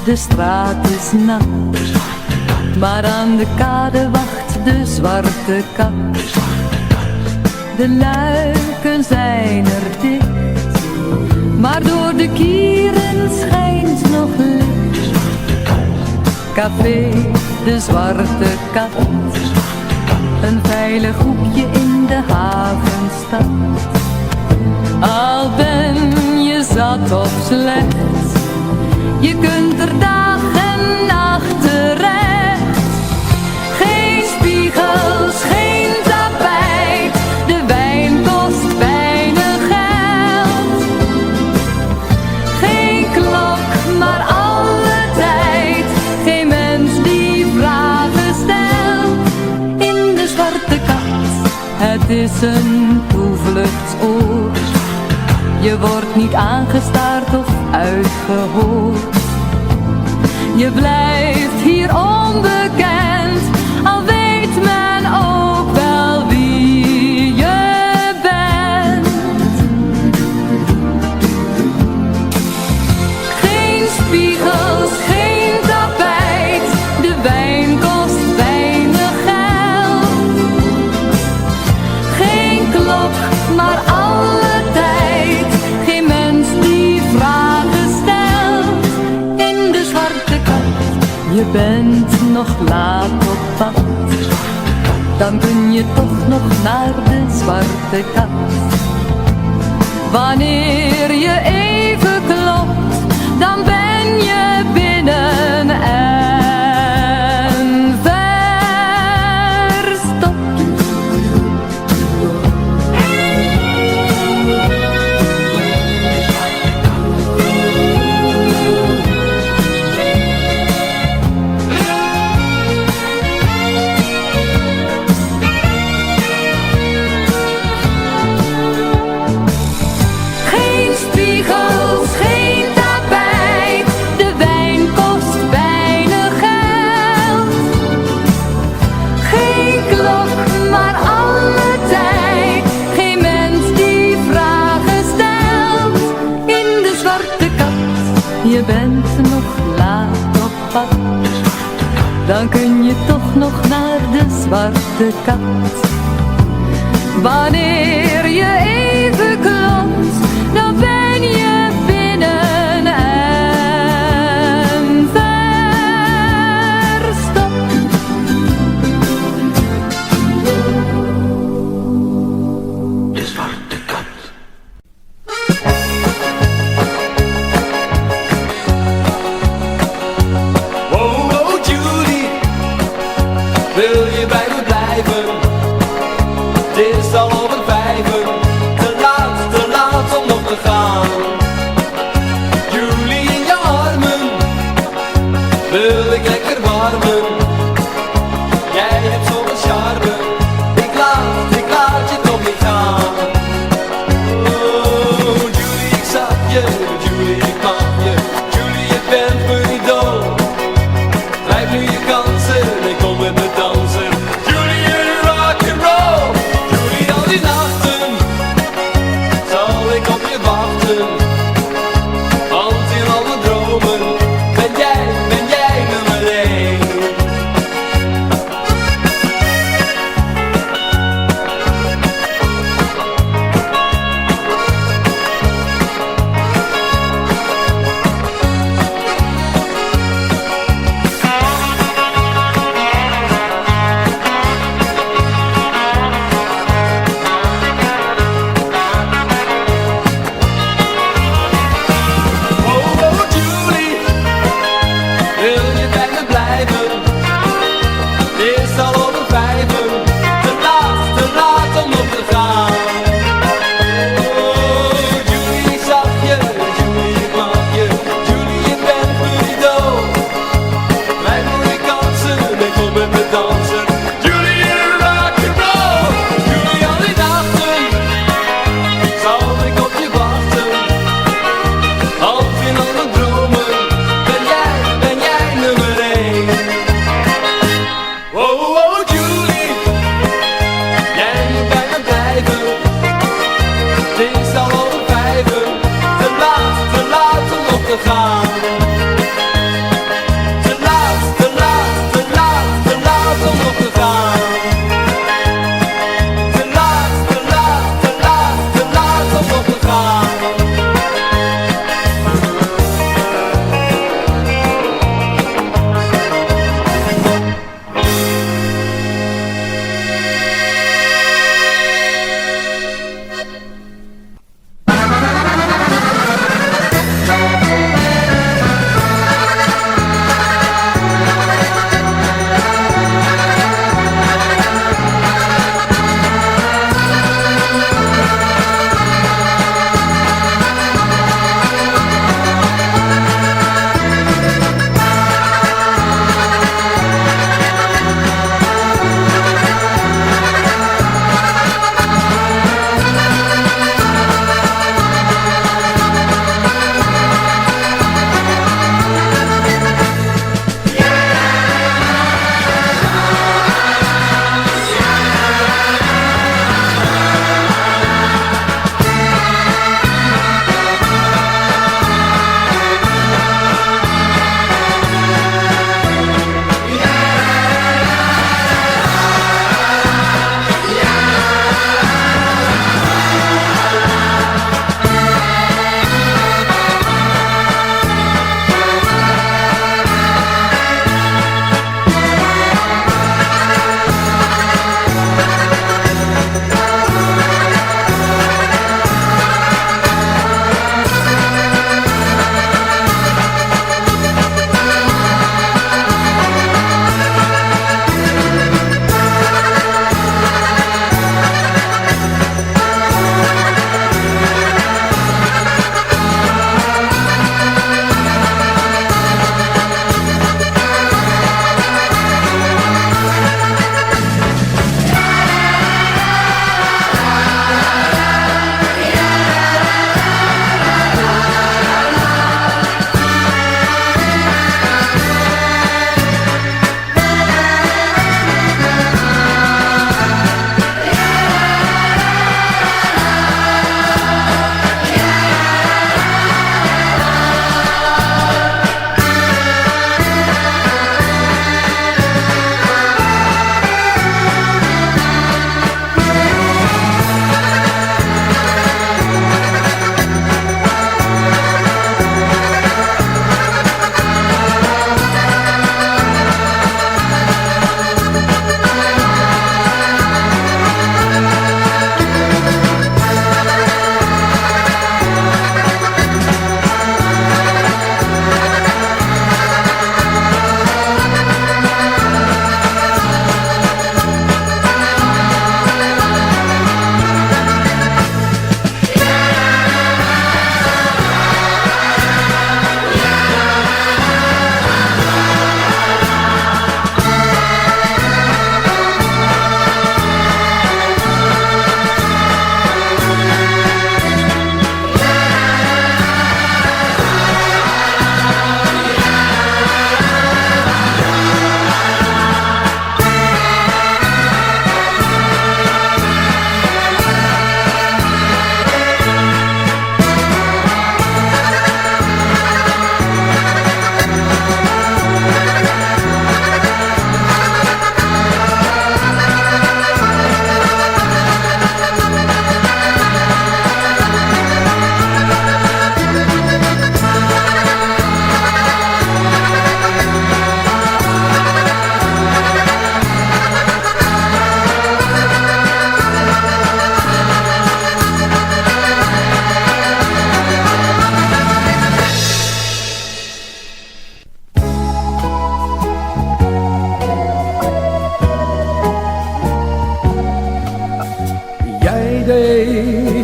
de straat is nat, maar aan de kade wacht de zwarte kat. De luiken zijn er dicht, maar door de kieren schijnt nog licht. Café de zwarte kat, een veilig hoekje in de havenstad. Al ben je zat of slecht, je kunt er dag en nacht terecht. Geen spiegels, geen tapijt, de wijn kost weinig geld. Geen klok, maar alle tijd, geen mens die vragen stelt. In de zwarte kat, het is een toevluchtsoord. Je wordt niet aangestaard of uitgehoord. Je blijft hier onbekend, al weet men ook wel wie je bent. Geen spiegels, geen tapijt, de wijn kost weinig geld. Geen klok, maar alle tijd, geen mens die vragen stelt. In de zwarte kat, je bent nog laat op pad, dan kun je toch nog naar de zwarte kat. Wanneer je even klopt, dan ben je binnen en verstopt. Je bent nog laat op pad, dan kun je toch nog naar de zwarte kat. Wanneer je even klopt, dan ben je binnen en verstopt. De zwarte kat. Wil je bij me blijven? Het is al over 5 uur. Te laat om nog te gaan. Julie in je armen, wil ik lekker warmen. Jij hebt zo'n charme, ik laat je toch niet gaan. Oh, Julie, ik zag je, Julie, ik mag je. Julie, je bent me niet dood. Grijp nu je kansen en kom met me dansen. Julie, rock and roll. Julie, al die nachten zal ik op je wachten. Want in al mijn dromen ben jij nummer 1. te laat om op te gaan.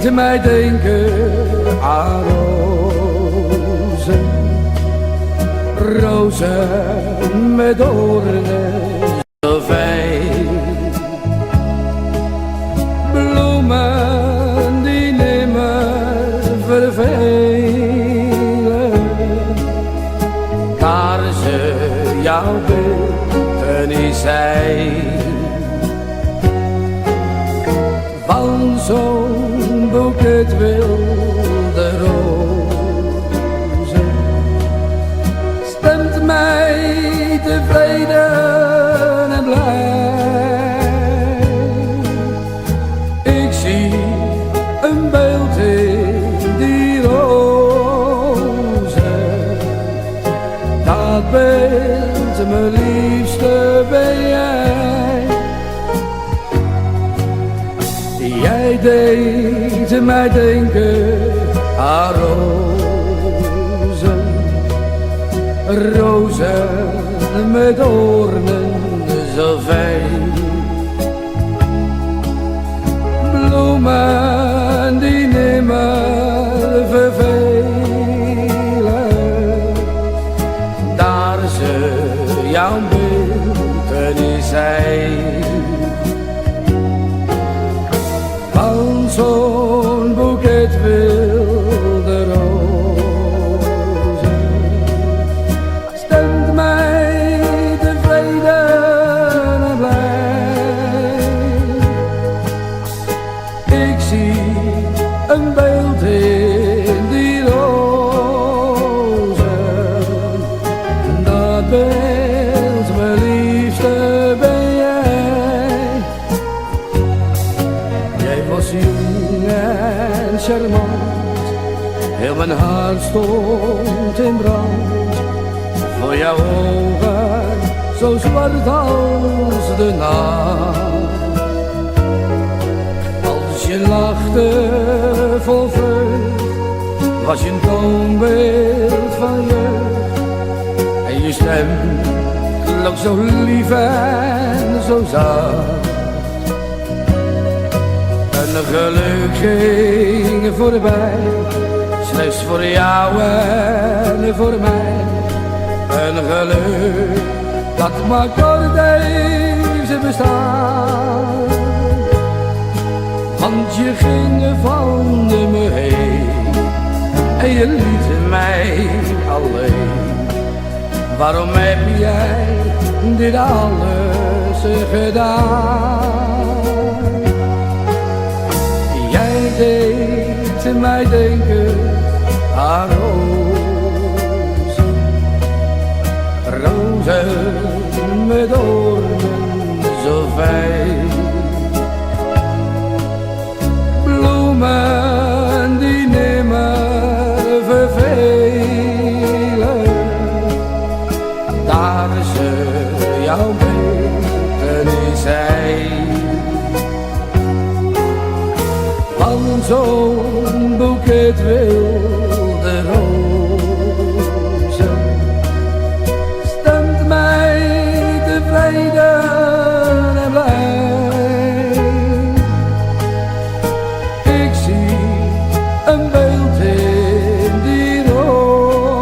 deed mij denken aan rozen. Rozen met doornen zo fijn. Bloemen die nimmer vervelen. Kaarsen jouw beeltenis zijn. Van zo'n boeket wilde rozen stemt mij tevreden en blij. Ik zie een beeld in die rozen, dat beeld mijn liefste ben jij. Jij deed mij denken aan rozen, rozen met doornen zo fijn. Bloemen die nimmer vervelen, daar ze jouw beeltenis zijn. Van zo'n boeket wilde rozen stemt mij tevreden en blij. Ik zie een beeld in die rozen, dat beeld mijn liefste ben jij. Jij was jong en charmant, heel mijn hart stond in brand. Voor jouw ogen, zo zwart als de nacht. Als je lachte vol vreugd, was je een toonbeeld van jeugd. En je stem klonk zo lief en zo zacht. Een geluk ging voorbij, slechts voor jou en voor mij. Een geluk dat maar kort heeft bestaan. Want je ging van me heen en je liet mij alleen. Waarom heb jij dit alles gedaan? Jij deed mij denken aan rozen, rozen met doornen zo fijn. Bloemen die nimmer vervelen, daar ze jouw beeltenis zijn. Van zo'n boeket wilde rozen stemt mij tevreden en blij. Ik zie een beeld in die rozen,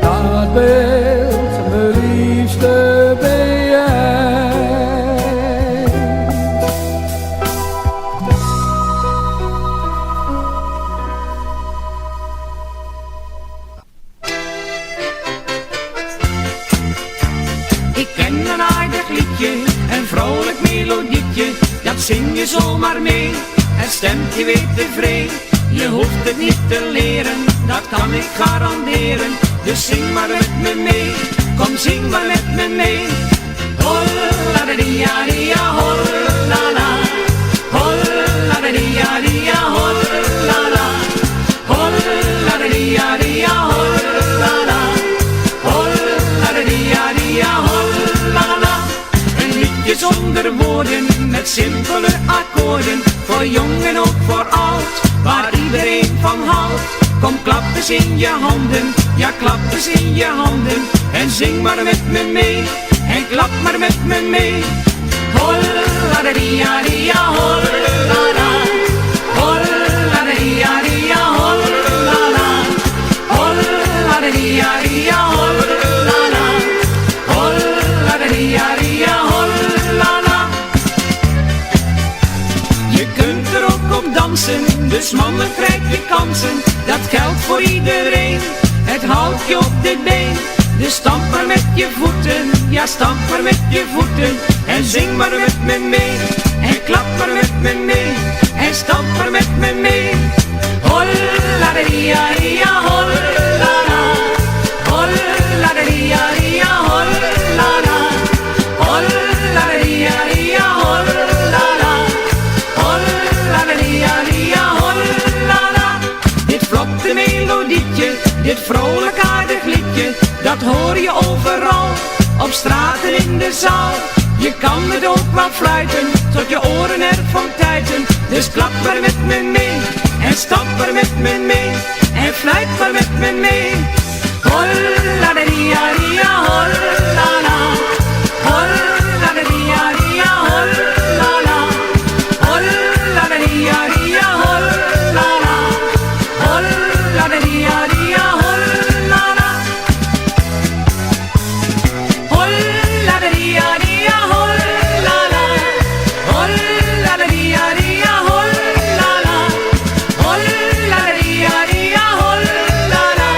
dat beeld mijn liefste ben jij. Ik ken een aardig liedje, een vrolijk melodietje, dat zing je zomaar mee en stemt je weer tevreden. Je hoeft het niet te leren, dat kan ik garanderen, dus zing maar met me mee, kom zing maar met me mee. Holla da dia dia holla la, holla da dia dia holla la, holla da dia dia holla la, holla da dia dia holla la. Een liedje zonder woorden, met simpele akkoorden, voor jong en ook voor oud, waar iedereen van houdt. Kom klap eens in je handen, ja klap eens in je handen, en zing maar met me mee, en klap maar met me mee. Holla de dia dia holla la. Holla de dia dia holla la. Holla de dia dia holla la. Holla de dia dia holla la. Je kunt er ook op dansen, dus mannen krijgt je kansen. Dat geldt voor iedereen, het houdt je op de been. Dus stamp maar met je voeten, ja stamp maar met je voeten. En zing maar met me mee, en klap maar met me mee. En stamp maar met me mee. Holla de dia dia holla la. Holla de dia dia holla la. Holla de dia dia holla la. Holla de dia dia holla la. Dit vlotte melodietje, dit vrolijk aardig liedje, dat hoor je overal, op straat en in de zaal. Je kan het ook wel fluiten, tot je oren ervan tuiten. Dus klap maar met me mee, en stamp maar met me mee. En fluit maar met me mee. Holla de dia dia holla la. Holla de dia dia holla la. Holla de dia dia holla la. Holla de dia dia holla la. Holla de dia dia holla la. Holla de dia dia holla la. Holla de dia dia holla la.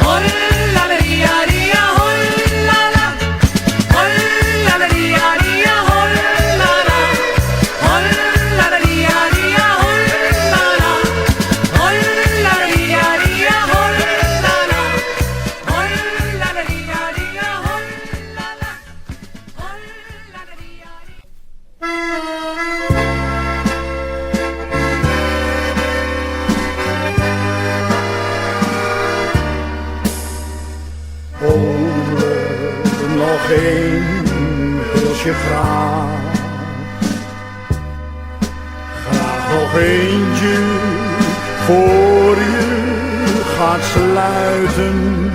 Holla de dia dia holla la. Holla de dia dia holla la. Holla de dia dia holla la. Holla de dia dia holla la. Holla de dia dia holla la. Holla de dia. Nog één pilsje graag. Graag nog eentje voor je gaat sluiten.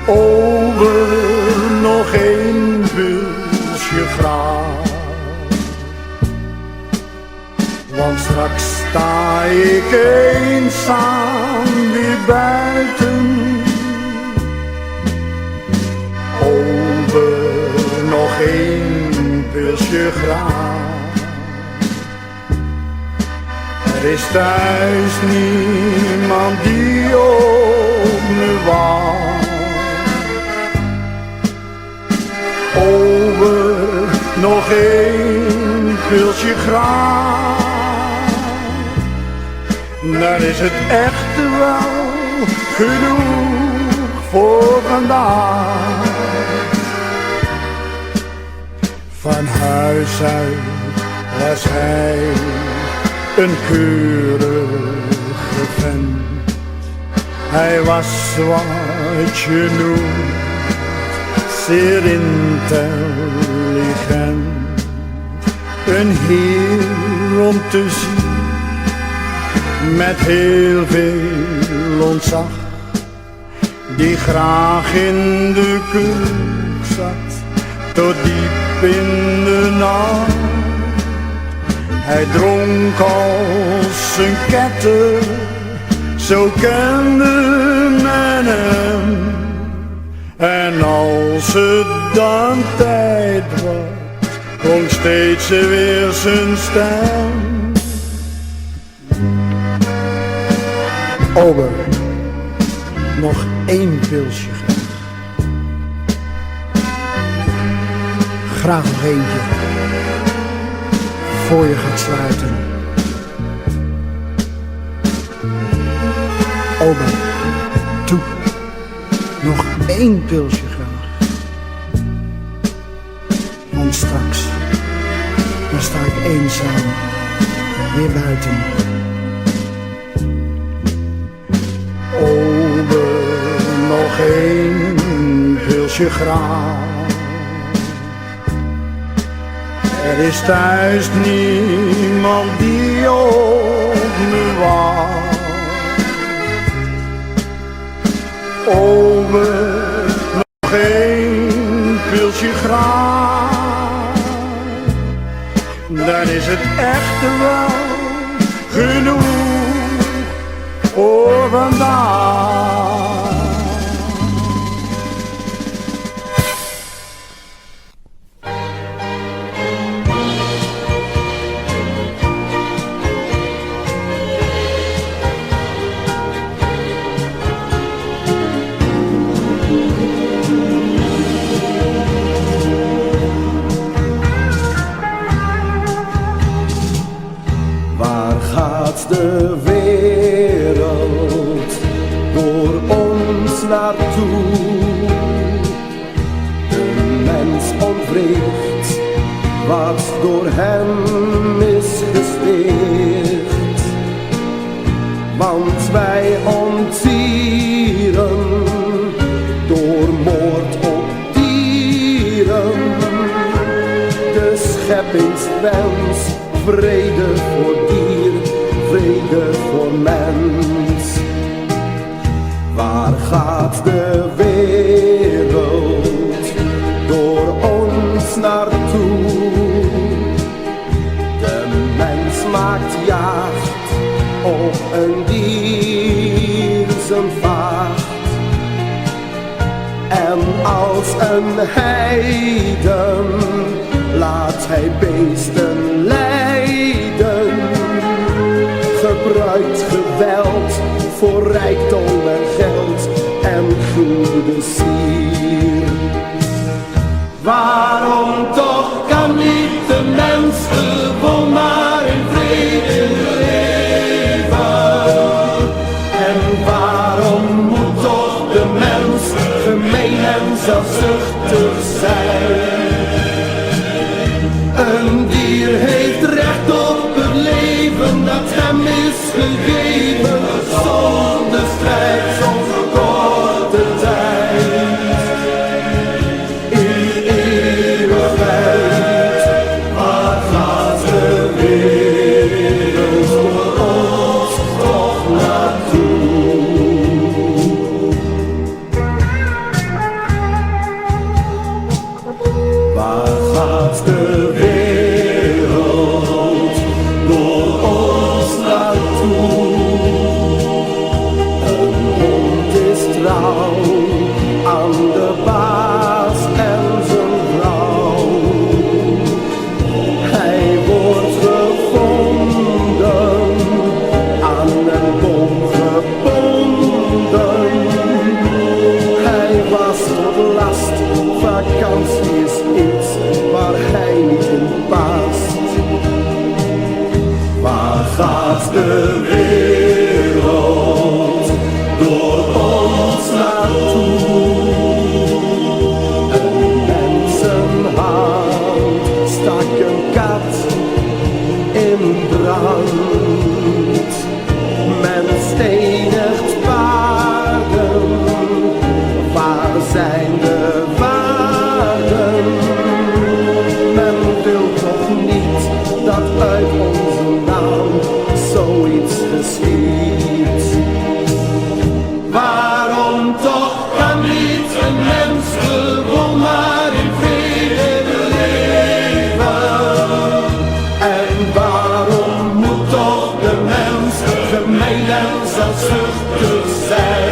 Over nog één pilsje graag. Want straks sta ik eenzaam weer buiten. Over nog één pilsje graag. Er is thuis niemand die op me wacht. Over nog één pilsje graag. Dan is het echt wel genoeg voor vandaag. Van huis uit was hij een keurige vent. Hij was wat je noemt zeer intelligent. Een heer om te zien, met heel veel ontzag, die graag in de kroeg zat, tot diep in de nacht. Hij dronk als een ketter, zo kende men hem. En als het dan tijd was, klonk steeds weer zijn stem. Ober, nog één pilsje graag. Graag nog eentje, voor je gaat sluiten. Ober, toe, nog één pilsje graag. Want straks, dan sta ik eenzaam weer buiten. Ober, nog één pilsje graag. Er is thuis niemand die op me wacht. Ober, nog één pilsje graag. is het echte wel genoeg voor vandaag. De wereld door ons naartoe. De mens ontwricht wat door hem is gesticht. Want wij ontieren door moord op dieren. De scheppingswens, vrede voor dier, vrede voor mens. Waar gaat de wereld door ons naartoe? De mens maakt jacht op een dier zijn vacht. En als een heiden laat hij beesten lijden. Gebruikt geweld voor rijkdom en geld en goede sier. Waarom toch kan niet de mens gewoon maar in vrede leven? En waarom moet toch de mens gemeen en zelfzuchtig zijn? Een dier heeft recht op het leven dat hem is gegeven, zonder strijd, zonder korte tijd. In eeuwigheid, waar gaat de wereld voor ons toch naartoe? Waar gaat de wereld door ons naartoe? Een hond is trouw aan de baas en zijn vrouw. Hij wordt gevonden, aan een boom gebonden. Hij was tot last, vakantie is iets waar hij niet in past. Waar gaat de wereld door ons naartoe? Een mensenhand stak een kat in brand. Men stenigt paarden, waar zijn de waarden? Men wil toch niet dat uit onze naam zoiets geschiedt. Waarom toch kan niet een mens gewoon maar in vrede leven? En waarom moet toch de mens gemeen en zelfzuchtig zijn?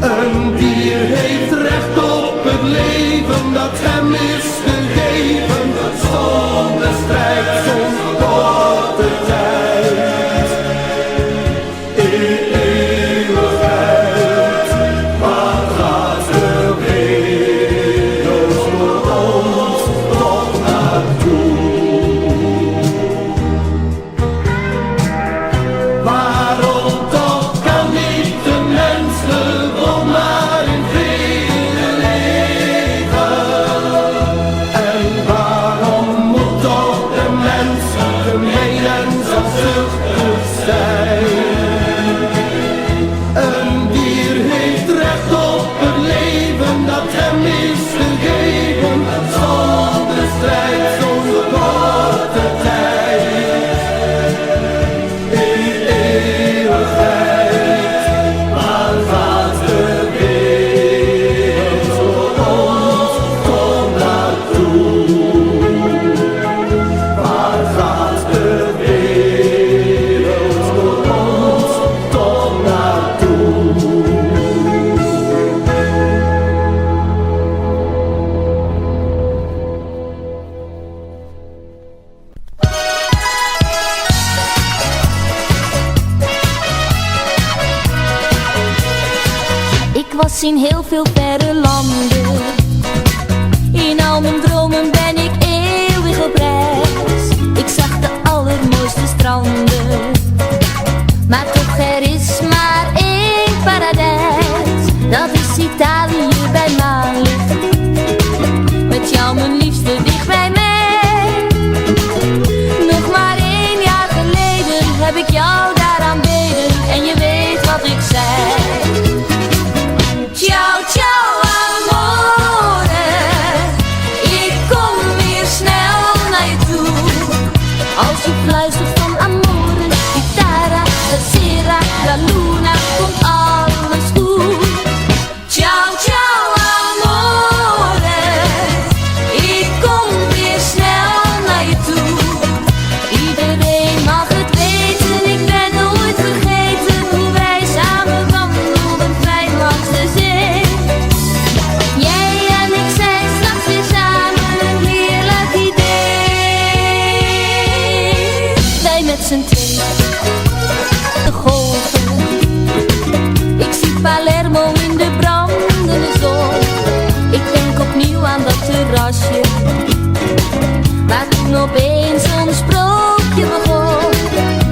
Een dier heeft recht op het leven dat hem is gegeven, zonder strijd, zonder korte tijd. In eeuwigheid, waar gaat de wereld voor ons toch naartoe? Waarom toch kan niet de mens gewoon maar in vrede leven? in heel veel verre landen. In al mijn dromen ben ik eeuwig op reis. Ik zag de allermooiste stranden. Maar toch, er is maar één paradijs. Dat is Italië bij maanlicht. Met jou mijn liefste dicht bij mij. Nog maar 1 jaar geleden heb ik jou daar aanbeden. En je weet wat ik zei. Ciao, ciao amore. Ik kom weer snel naar je toe. Als je fluistert van amore, chitarra, la sera, la luna, komt alles goed. Ciao, ciao amore. Ik kom weer snel naar je toe. Iedereen mag het weten, ik ben nooit vergeten hoe wij samen wandelden vrij langs de zee. Jij en ik zijn straks weer samen, een heerlijk idee. Wij met z'n twee, de golven. Ik zie Palermo in de brandende zon. Ik denk opnieuw aan dat terrasje, waar toen opeens ons sprookje begon.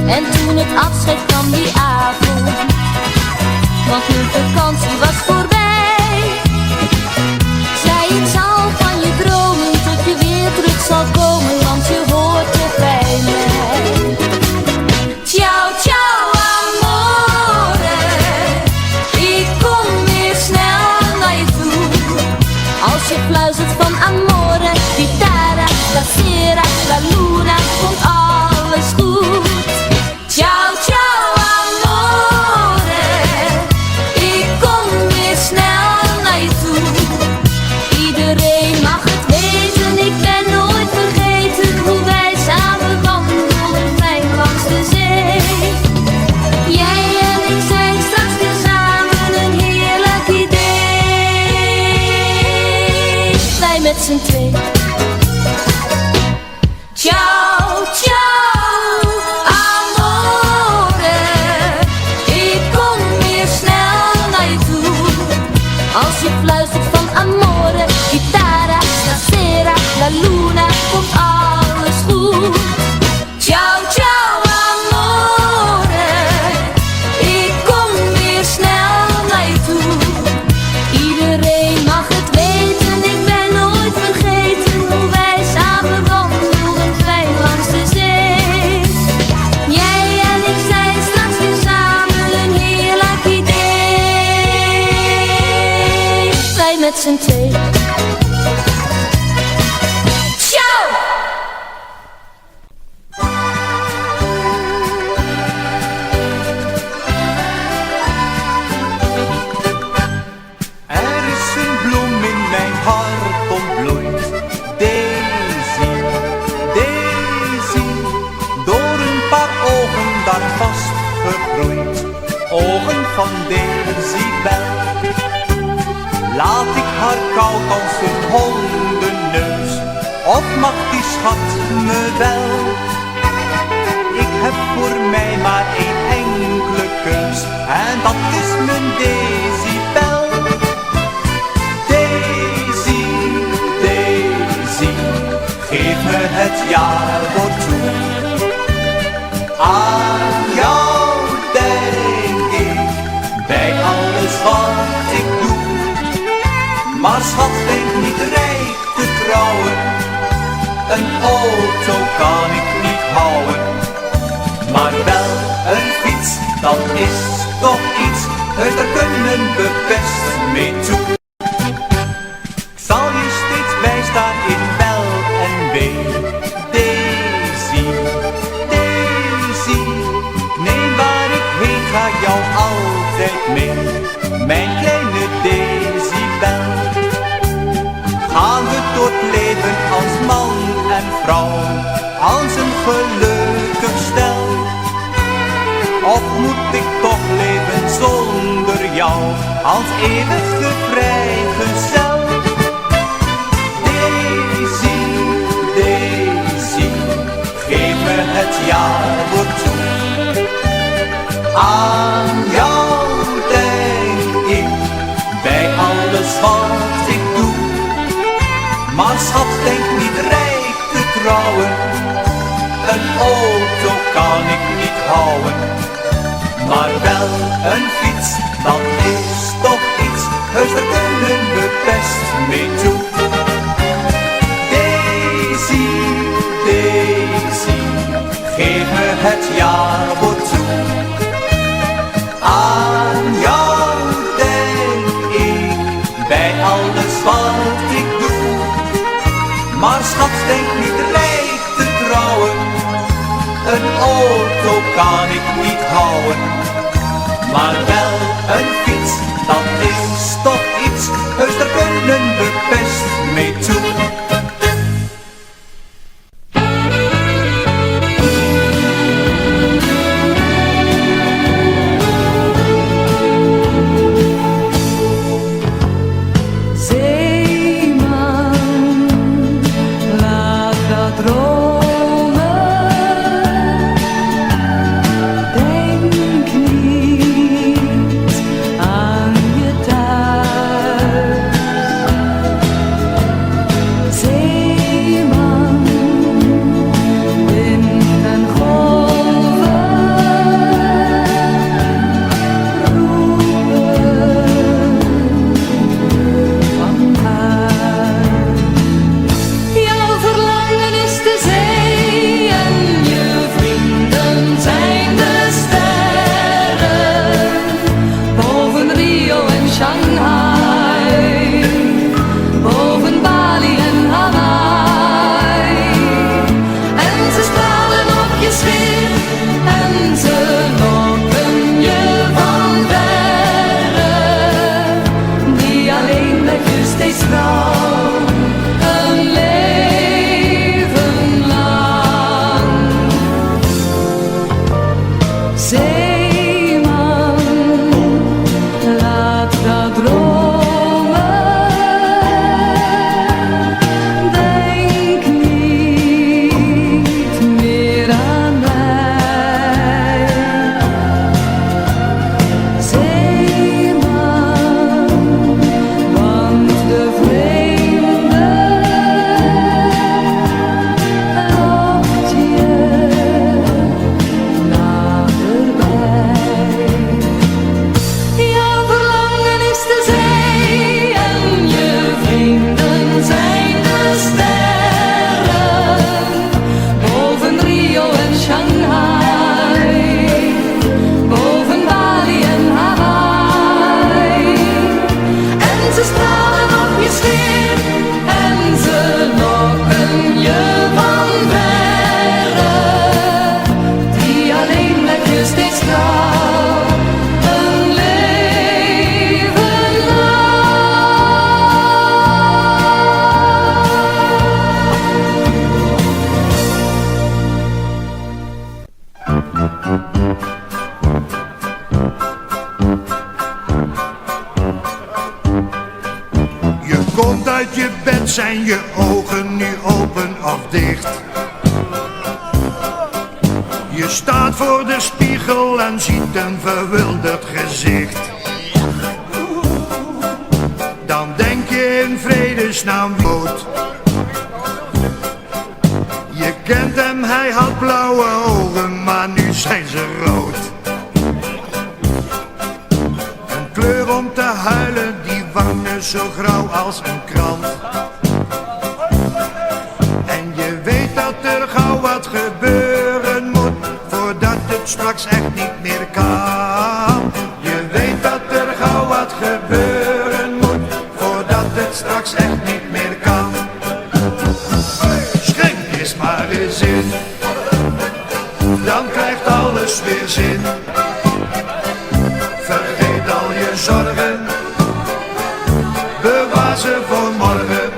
En toen het afscheid kwam die avond, want mijn vakantie was voorbij. Zei ik zal van je dromen tot je weer terug zal komen, want je hoort toch bij mij. Ciao, ciao amore. Ik kom weer snel naar je toe. Als je fluistert van amore, chitarra, la sera, la luna, komt alles goed. Ciao, ciao amore. Ik kom weer snel naar je toe. Iedereen mag het weten, ik ben nooit vergeten hoe wij samen wandelden vrij langs de zee. Jij en ik zijn straks weer samen, een heerlijk idee. Wij met z'n twee. Ciao, ciao amore. Ik kom weer snel naar je toe. Als je fluistert van amore, chitarra, la sera, la luna, komt alles goed. Ciao, ciao amore. Ik kom weer snel naar je toe. Iedereen mag het weten, ik ben nooit vergeten hoe wij samen wandelden vrij langs de zee. Jij en ik zijn straks weer samen, een heerlijk idee. Wij met z'n twee. Ciao! Er is een bloem in mijn hart ontbloeid, Daisy, Daisy, door een paar ogen daar vast gegroeid, ogen van Daisy Bell. Laat ik haar koud als een hondenneus, of mag die schat me wel? Ik heb voor mij maar 1 enkele keus, en dat is mijn Daisy Bell. Daisy, Daisy, geef me het jaarwoord toe. Aan jou denk ik, bij alles wat ik doe. Maar schat, denk niet rijk te trouwen, een auto kan ik niet houden. Maar wel een fiets, dat is toch iets, daar kunnen we best mee toe. Ik zal je steeds bijstaan in wel en wee. Daisy, Daisy, neem waar ik heen, ga jou altijd mee. Mijn kleine Daisy Bell. Gaan we door het leven als man en vrouw, als een gelukkig stel? Of moet ik toch leven zonder jou, als eeuwige vrijgezel? Daisy, Daisy, geef me het jaarwoord toe. Aan jou denk ik, bij alles wat ik doe. Maar schat, denk niet rijk te trouwen. Een auto kan ik niet houden. Maar wel een fiets, dat is toch iets. Heus, daar kunnen we best mee toe. Daisy, Daisy, geef me het jaarwoord toe. Aan jou denk ik, bij alles wat ik doe. Maar schat, denk niet rijk te trouwen. Een auto kan ik niet houden. Maar wel een fiets, dat is toch iets. Heus, daar kunnen we best mee toe. Zijn je ogen nu open of dicht? Je staat voor de spiegel en ziet een verwilderd gezicht. Dan denk je in vredesnaam dood. Je kent hem, hij had blauwe ogen, maar nu zijn ze rood. Een kleur om te huilen, die wangen zo grauw als een krant. Gebeuren moet, voordat het straks echt niet meer kan. Je weet dat er gauw wat gebeuren moet, voordat het straks echt niet meer kan. Schenk eens maar eens in, dan krijgt alles weer zin. Vergeet al je zorgen, bewaar ze voor morgen.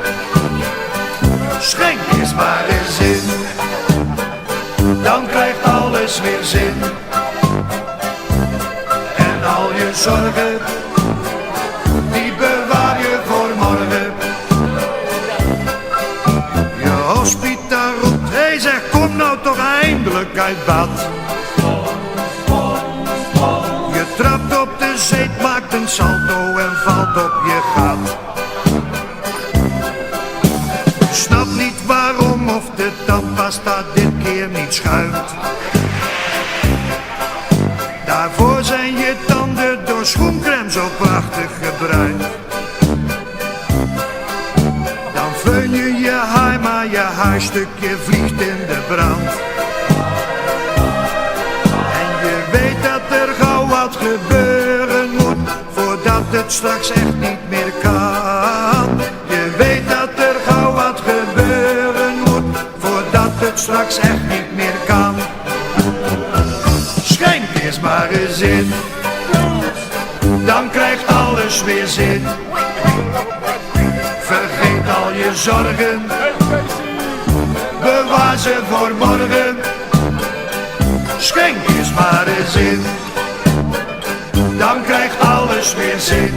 Schenk eens maar eens in, dan krijgt alles weer zin. En al je zorgen, die bewaar je voor morgen. Je hospita roept, hij zegt, kom nou toch eindelijk uit bad. Je trapt op de zeep, maakt een salto en valt op je gat. glas dat dit keer niet schuimt. Daarvoor zijn je tanden door schoencrème zo prachtig gebruind. Dan veun je je haar, maar je haarstukje vliegt in de brand. En je weet dat er gauw wat gebeuren moet, voordat het straks echt niet meer kan. Je weet dat er gauw wat gebeuren moet, voordat het straks echt niet meer kan. Schenk eens maar eens in, dan krijgt alles weer zin. Vergeet al je zorgen, bewaar ze voor morgen. Schenk eens maar eens in, dan krijgt alles weer zin.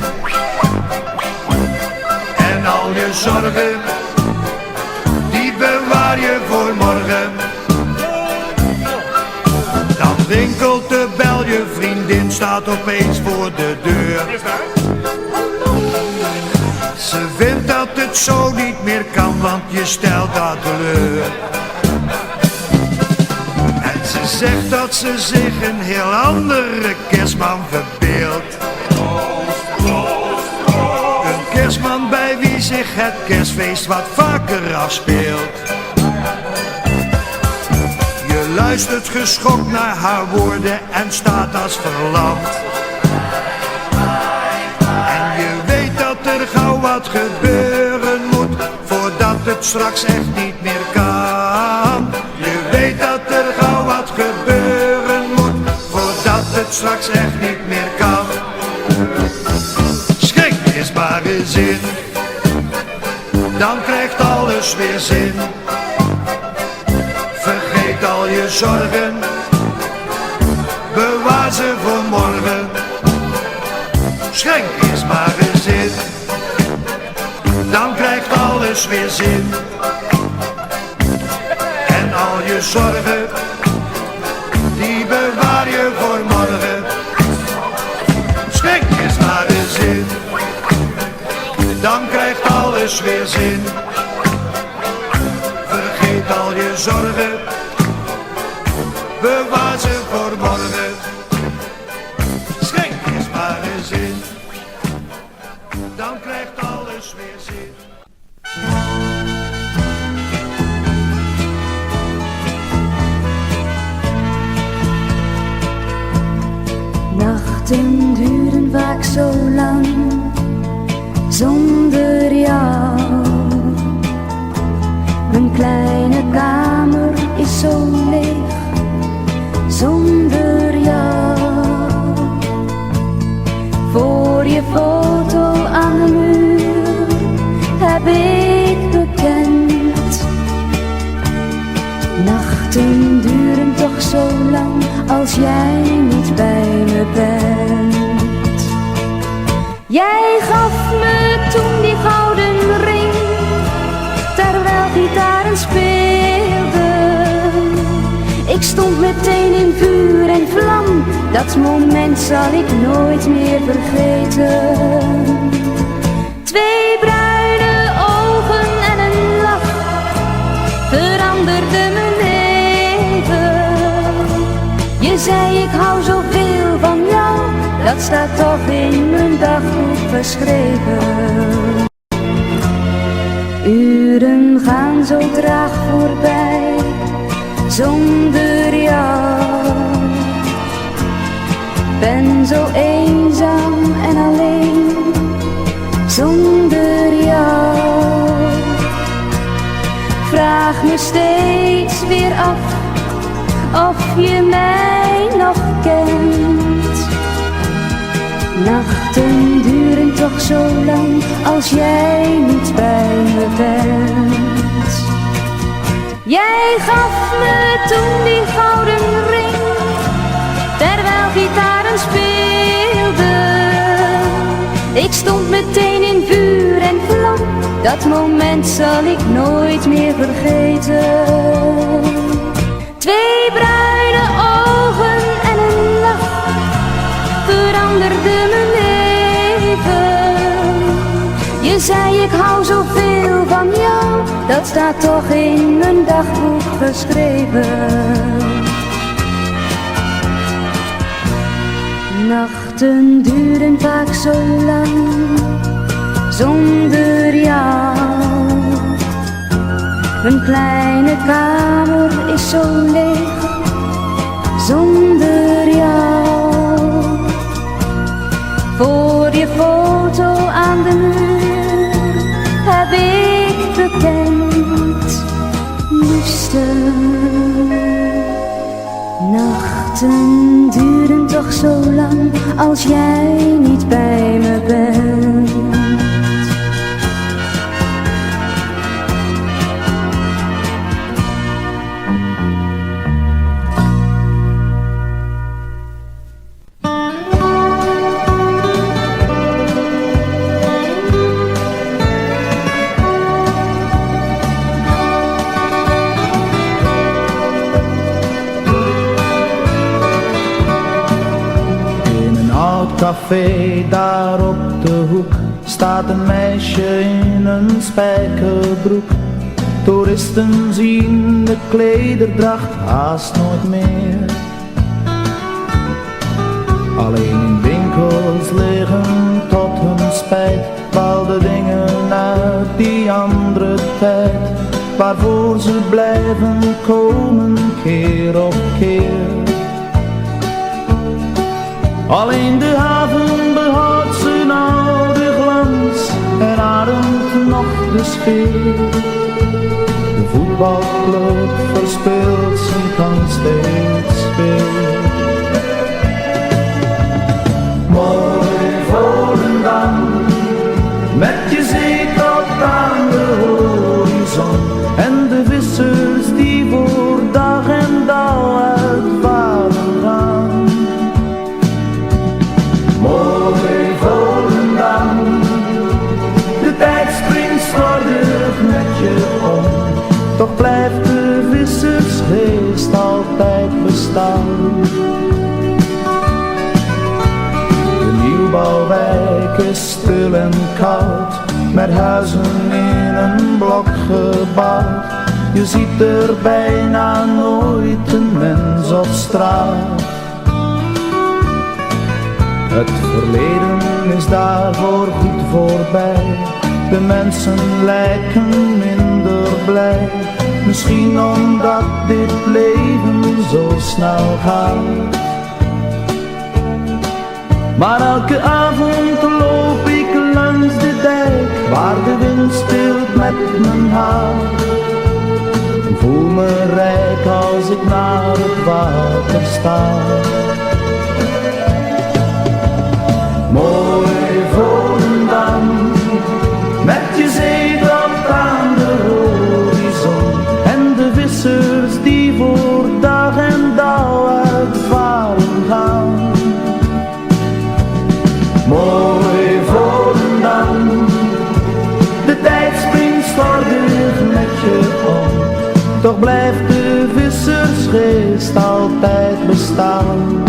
En al je zorgen, die bewaar je voor morgen. Dan rinkelt de bel, je vriendin staat opeens voor de deur. Ze vindt dat het zo niet meer kan, want je stelt haar teleur. En ze zegt dat ze zich een heel andere kerstman verbeeldt. Een kerstman bij wie zich het kerstfeest wat vaker afspeelt. Je luistert geschokt naar haar woorden en staat als verlamd. En je weet dat er gauw wat gebeuren moet, voordat het straks echt niet meer kan. Je weet dat er gauw wat gebeuren moet, voordat het straks echt niet meer kan. Schenk eens maar eens in, dan krijgt alles weer zin. Vergeet al je zorgen, bewaar ze voor morgen. Schenk eens maar eens in, dan krijgt alles weer zin. En al je zorgen, die bewaar je voor morgen. Schenk eens maar eens in, dan krijgt alles weer zin. Vergeet al je zorgen, bewaar ze voor morgen. Schenk eens maar eens in, dan krijgt alles weer zin. Nachten duren vaak zo lang zonder jou. Mijn kleine kamer is zo leeg zonder jou. Voor je foto aan de muur heb ik bekend. Nachten duren toch zo lang als jij niet bij me bent. Jij gaf me toen die gouden ring, terwijl gitaren speelden. Ik stond meteen in vuur en vlam, dat moment zal ik nooit meer vergeten. Twee bruine ogen en een lach veranderde mijn leven. Je zei ik hou zoveel van jou, dat staat toch in mijn dagboek geschreven. Uren gaan zo traag voorbij, zonder jou. Ben zo eenzaam en alleen, zonder jou. Vraag me steeds weer af, of je mij nog kent. Nachten duren toch zo lang, als jij niet bij me bent. Jij gaf me toen die gouden ring, terwijl gitaren speelden. Ik stond meteen in vuur en vlam, dat moment zal ik nooit meer vergeten. Twee bruine ogen en een lach veranderde mijn leven. Je Je zei ik hou zoveel van jou, dat staat toch in mijn dagboek geschreven. Nachten duren vaak zo lang, zonder jou. Mijn kleine kamer is zo leeg, zonder jou. Voor je foto aan de muur heb ik bekend, liefste. Nachten duren toch zo lang als jij niet bij me bent. Café daar op de hoek staat een meisje in een spijkerbroek. Toeristen zien de klederdracht haast nooit meer. Alleen in winkels liggen tot hun spijt bepaalde dingen uit die andere tijd, waarvoor ze blijven komen keer op keer. Alleen de haven behoudt zijn oude glans en ademt nog de sfeer. De voetbalclub verspeelt zijn kans steeds weer. Mooi Volendam, met je zee tot aan de horizon en de vissers die voor dag en dauw uitvaren gaan. Mooi Volendam, de tijd springt slordig met je om, toch blijft de vissersgeest altijd bestaan. De nieuwbouwwijk is stil en koud, met huizen in een blok gebouwd. Je ziet er bijna nooit een mens op straat. Het verleden is daarvoor goed voorbij. De mensen lijken minder blij. Misschien omdat dit leven zo snel gaat. Maar elke avond loop ik langs de dijk, waar de wind speelt met mijn haar. En voel me rijk als ik naar het water sta. Mooi Volendam, met je zee tot aan de horizon en de vissers die voor dag en dauw uitvaren gaan. Mooi Volendam, de tijd springt slordig met je om, toch blijft de vissersgeest altijd bestaan.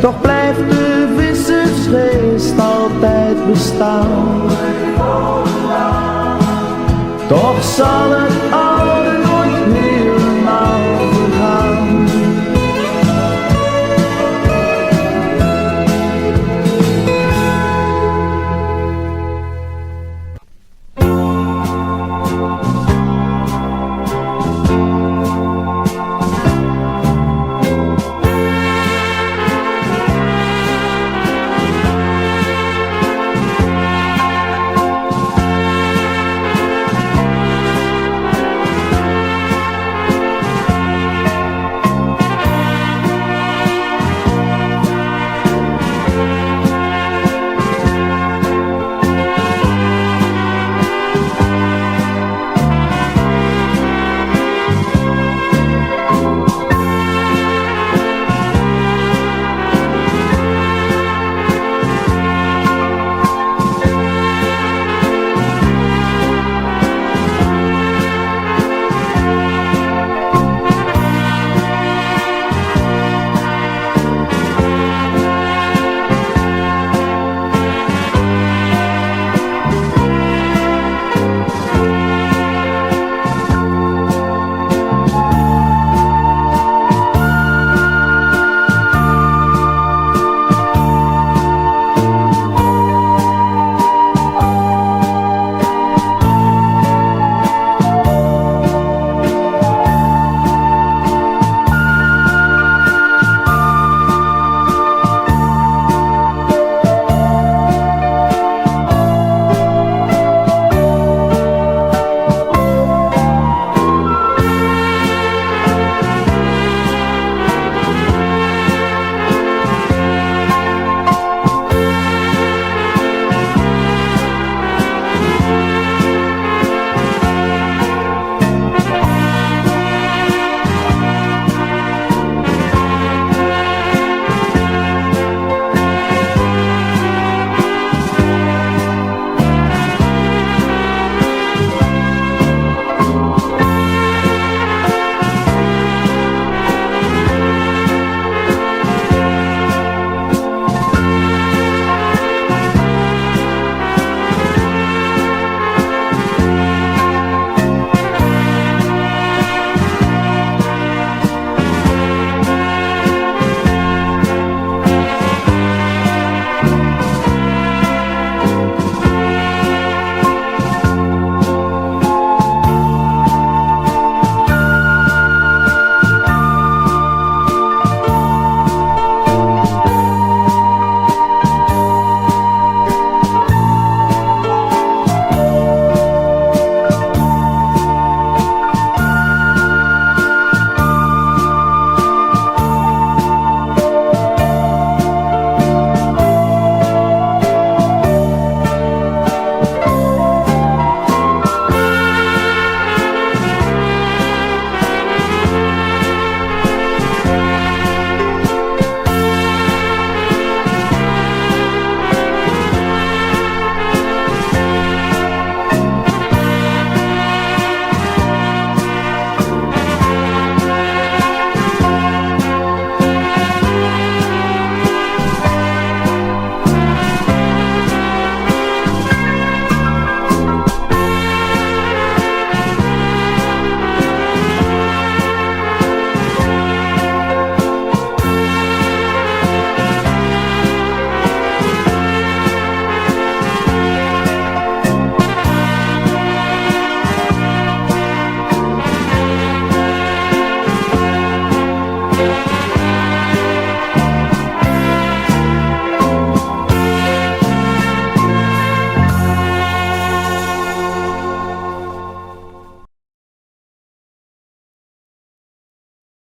Toch blijft de vissersgeest altijd bestaan. Toch zal het